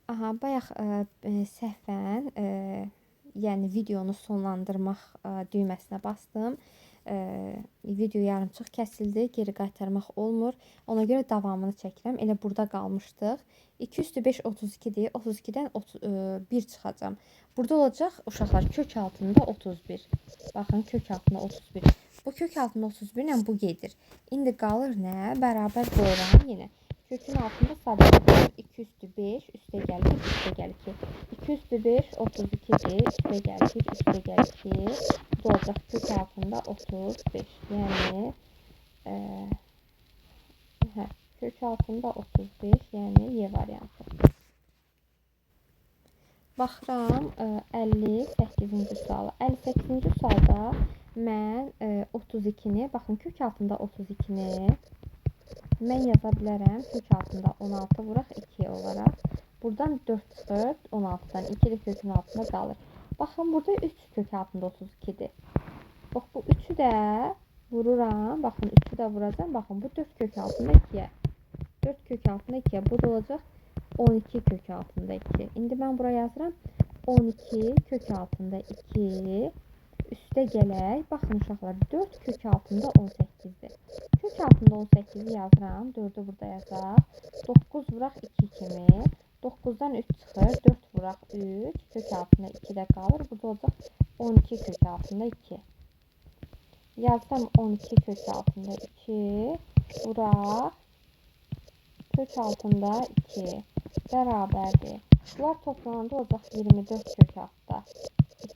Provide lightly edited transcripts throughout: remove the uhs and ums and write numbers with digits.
Aha, bayaq səhvən, yəni videonu sonlandırmaq düyməsinə bastım. Video yarımçıq kəsildi, geri qaytarmaq olmur. Ona görə davamını çəkirəm. Elə burada qalmışdıq. 2 üstü 5 32-dir. 32-dən 1 çıxacam. Burada olacaq uşaqlar kök altında 31. Baxın, kök altında 31. Bu kök altında 31 ilə bu gedir. İndi qalır nə? Bərabər qoyuram yenə. Kökün altında sadəcə 2 üstü 5, üstə gəl 1, üstə gəl 2. 2 üstü 5, 32'dir. Üstə gəl 1, üstə gəl 2. Bu olacaq kök altında 35. Yəni, kök altında 35, yəni Y variantı. Baxıram 58-ci suala. 58-ci sualda mən 32-ni, baxın kök altında 32-ni mən yaza bilərəm kök altında 16 vuraq 2 olaraq. Buradan 4 çıxır, 16-dan 2 də kökün altında qalır. Baxın, burada 3 kök altında 32-dir. Bax, bu 3-ü də vururam. Baxın, 3-ü də vuracam. Baxın, bu 4 kök altında 2-yə. 4 kök altında 2-yə. Bu da olacaq 12 kök altında 2. İndi mən buraya yazıram. 12 kök altında 2 üstə gələk. Baxın uşaqlar, 4 kök altında 18-dir. Kök altında 18-i yazıram. 4-ü burada yazaq. 9 vuraq 2 kimi. 9-dan 3 çıxır. 4 vuraq 3. Kök altında 2 də qalır. Burada olacaq 12 kök altında 2. Yazsam 12 kök altında 2. Vuraq. Kök altında 2. Bərabərdir. Bunlar toplananda olacaq 24 kök altında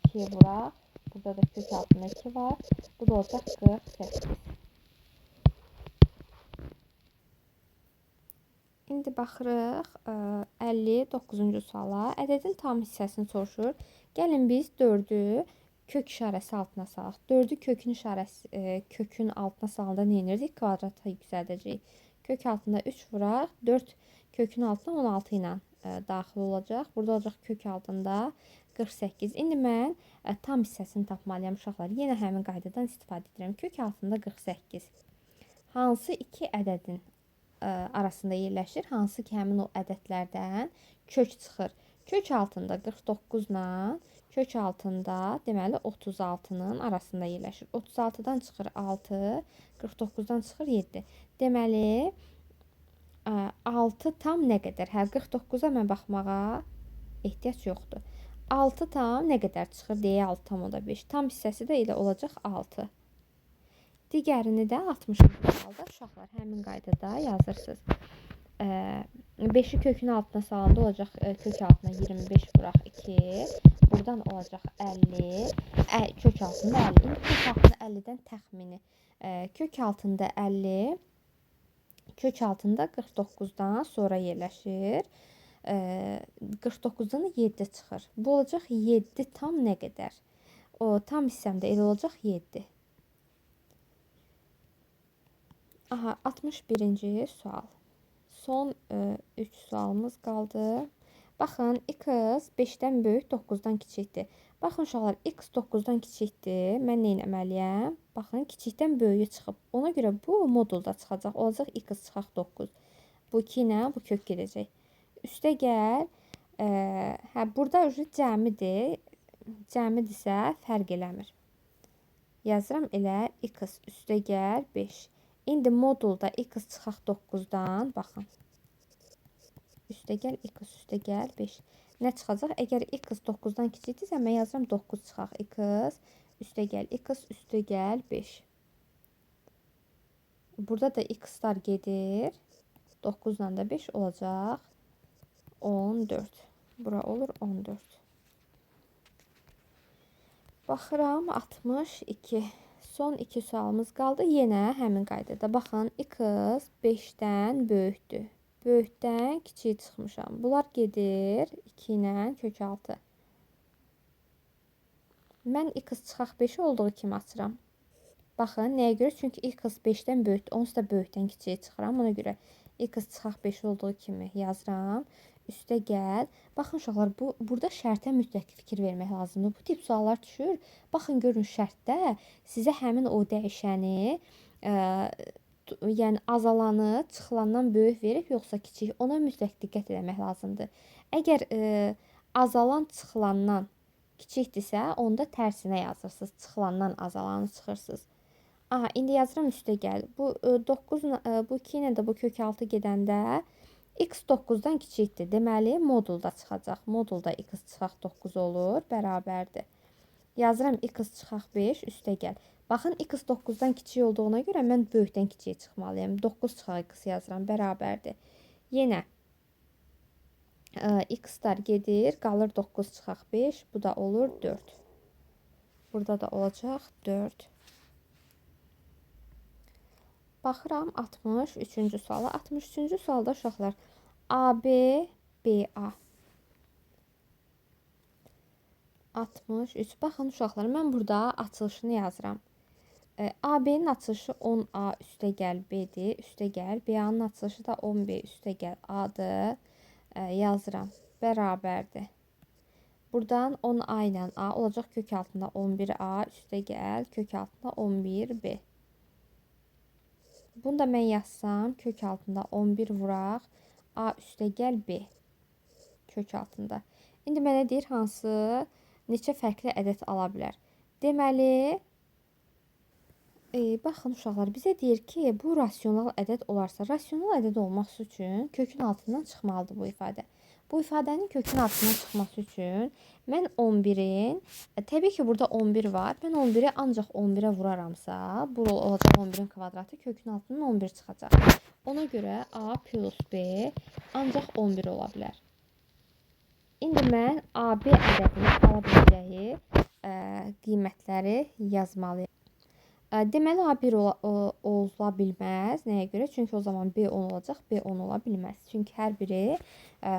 2 vuraq. Burada da kök altında 2 var. Bu da olacaq 48. İndi baxırıq 59-cu suala. Ədədin tam hissəsini soruşur. Gəlin biz 4-ü kök işarəsi altına salaq. 4-ü kökün altına salanda nə edirdik? Kvadrata yüksəldəcəyik. Kök altında 3 vuraq. 4 kökün altına 16 ilə daxil olacaq. Burada olacaq kök altında 48. İndi mən tam hissəsini tapmalıyam uşaqlar. Yenə həmin qaydadan istifadə edirəm. Kök altında 48. Hansı iki ədədin arasında yerləşir? Hansı ki, həmin o ədədlərdən kök çıxır? Kök altında 49 ilə kök altında deməli 36-nın arasında yerləşir. 36-dan çıxır 6, 49-dan çıxır 7. Deməli 6 tam nə qədər? Hə, 49-a mən baxmağa ehtiyac yoxdur. 6 tam nə qədər çıxır deyə 6 tam o da 5. Tam hissəsi də elə olacaq 6. Digərini də 60-cı sualda uşaqlar həmin qaydada yazırsınız. 5-i kökün altına salanda olacaq kök altına 25 vuraq 2. Buradan olacaq 50. Kök altında 50. İndi kök altında 50-dən təxmini. Kök altında 50. Kök altında 49-dan sonra yerləşir. 49-dan 7 çıxır. Bu olacaq 7 tam nə qədər? O tam hissəmdə elə olacaq 7. Aha, 61-ci sual. Son 3 sualımız qaldı. Baxın, x 5-dən böyük, 9-dan kiçikdir. Baxın uşaqlar, x 9-dan kiçikdir. Mən nə etməliyəm? Baxın, kiçikdən böyüyü çıxıb. Ona görə bu modulda çıxacaq. Olacaq x çıxaq 9. Bu 2 ilə bu kök gedəcək. Üstə gəl. Hə, burada cəmidir. Cəmidirsə fərq eləmir. Yazıram elə x üstə gəl 5. İndi modulda x çıxaq 9-dan, baxın. Üstə gəl, x üstə gəl 5. Nə çıxacaq? Əgər x 9-dan kiçikdirsə, mən yazıram 9 çıxaq x üstə gəl, x üstə gəl 5. Burada da x-lar gedir. 9-dan da 5 olacaq 14. Bura olur 14. Baxıram 62. Son 2 sualımız qaldı. Yenə həmin qaydada. Baxın, x 5-dən böyükdür. Böyükdən kiçik çıxmışam. Bunlar gedir 2 ilə kök 6. Mən x çıxaq 5 olduğu kimi açıram. Baxın, nəyə görə? Çünki x 5-dən böyükdür. Onsuz da böyükdən kiçiyə çıxıram. Ona görə x çıxaq 5 olduğu kimi yazıram. Üstə gəl. Baxın uşaqlar, burada şərtə mütləq fikir vermək lazımdır. Bu tip suallar düşür. Baxın, görün şərtdə sizə həmin o dəyişəni yəni azalanı çıxılandan böyük verib yoxsa kiçik, ona mütləq diqqət etmək lazımdır. Əgər azalan çıxılandan kiçikdirsə, onda tərsinə yazırsınız. Çıxılandan azalanı çıxırsınız. Aha, indi yazıram üstə gəl. Bu 9 bu 2 ilə də bu kök 6 gedəndə x 9-dan kiçikdir. Deməli modulda çıxacaq. Modulda x çıxaq 9 olur, bərabərdir. Yazıram x çıxaq 5 üstə gəl. Baxın x 9-dan kiçik olduğuna görə mən böyükdən kiçiyə çıxmalıyam. 9 çıxaq x yazıram, bərabərdir. Yenə x-lar gedir, qalır 9 çıxaq 5, bu da olur 4. Burada da olacaq 4. Baxıram 63-cü suala. 63-cü sualda uşaqlar AB, BA. 63. Baxın uşaqlar, mən burada açılışını yazıram. AB-nin açılışı 10A üstə gəl B-dir, üstə gəl. BA-nın açılışı da 10B üstə gəl A-dır. Yazıram, bərabərdir. Buradan 10A ilə A olacaq kök altında 11A üstə gəl, kök altında 11B. Bunu da mən yazsam, kök altında 11 vuraq, A üstə gəl B. Kök altında. İndi mənə deyir hansı, neçə fərqli ədəd ala bilər. Deməli, baxın uşaqlar, bizə deyir ki, bu rasional ədəd olarsa, rasional ədəd olması üçün kökün altından çıxmalıdır bu ifadə. Bu ifadənin kökün altından çıxması üçün mən 11-in, təbii ki, burada 11 var. Mən 11-i ancaq 11-ə vuraramsa, bu olacaq 11-in kvadratı, kökün altından 11 çıxacaq. Ona görə A plus B ancaq 11 ola bilər. İndi mən AB ədədini ala biləcəyi qiymətləri yazmalıyım. Deməli A1 ola bilməz. Nəyə görə? Çünki o zaman B 10 olacaq, B 10 ola bilməz. Çünki hər biri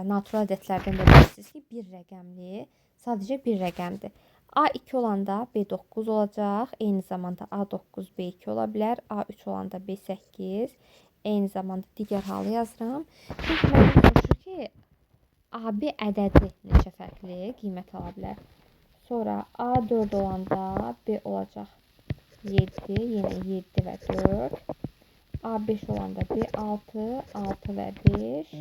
natural ədədlərdən də bilirsiniz ki, bir rəqəmli, sadəcə bir rəqəmdir. A2 olanda B9 olacaq, eyni zamanda A9 B2 ola bilər, A3 olanda B8, eyni zamanda digər halı yazıram. Çünki məndən soruşur ki, AB ədədi neçə fərqli qiymət ala bilər. Sonra A4 olanda B olacaq 7, yenə 7 və 4. A5 olanda B6, 6 və 5.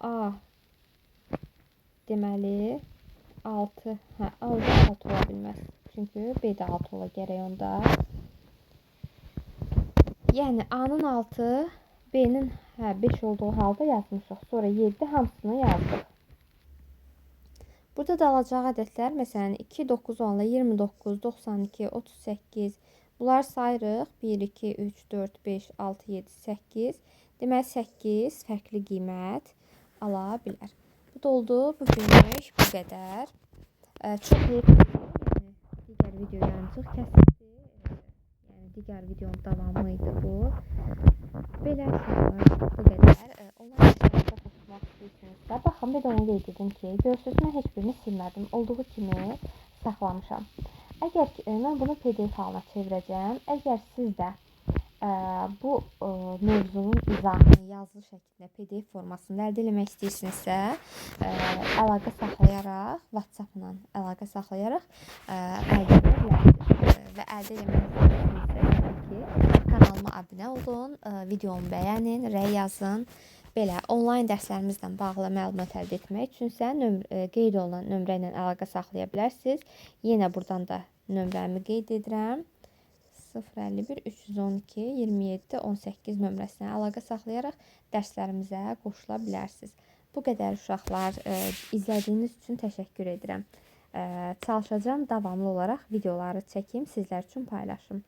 A deməli 6, A-da 6 ola bilməz. Çünki B-də 6 ola gərək onda. Yəni A-nın 6, B-nin 5 olduğu halda yazmışıq. Sonra 7 hamısını yazdıq. Burada da alacağı ədədlər, məsələn, 2, 9 olanla 29, 92, 38, bunlar sayırıq. 1, 2, 3, 4, 5, 6, 7, 8. Deməli, 8 fərqli qiymət ala bilər. Bu da oldu. Bugünlük bu qədər. Çox heyifli, digər video yarımçıq kəsildi. Yəni, digər videonun davamı idi bu. Belə uşaqlar, bu qədər. Onlar işlərdə oxumaq istəyirsinizsə, baxın, bir də onu qeyd edim ki, görürsünüz, mən heç birini silmədim. Olduğu kimi saxlamışam. Əgər mən bunu PDF halına çevirəcəm, əgər siz də bu mövzunun izahını yazılı şəkildə PDF formasında əldə etmək istəyirsinizsə, əlaqə saxlayaraq, WhatsApp-la əlaqə saxlayaraq əldə edə bilərsiniz. Və əldə etmək istəyirsinizsə ki, kanalıma abunə olun, videomu bəyənin, rəy yazın. Belə onlayn dərslərimizlə bağlı məlumat əldə etmək üçünsə qeyd olunan nömrə ilə əlaqə saxlaya bilərsiniz. Yenə buradan da nömrəmi qeyd edirəm. 051 312 27 18 nömrəsinə əlaqə saxlayaraq dərslərimizə qoşula bilərsiniz. Bu qədər uşaqlar, izlədiyiniz üçün təşəkkür edirəm. Çalışacağım davamlı olaraq videoları çəkim, sizlər üçün paylaşım.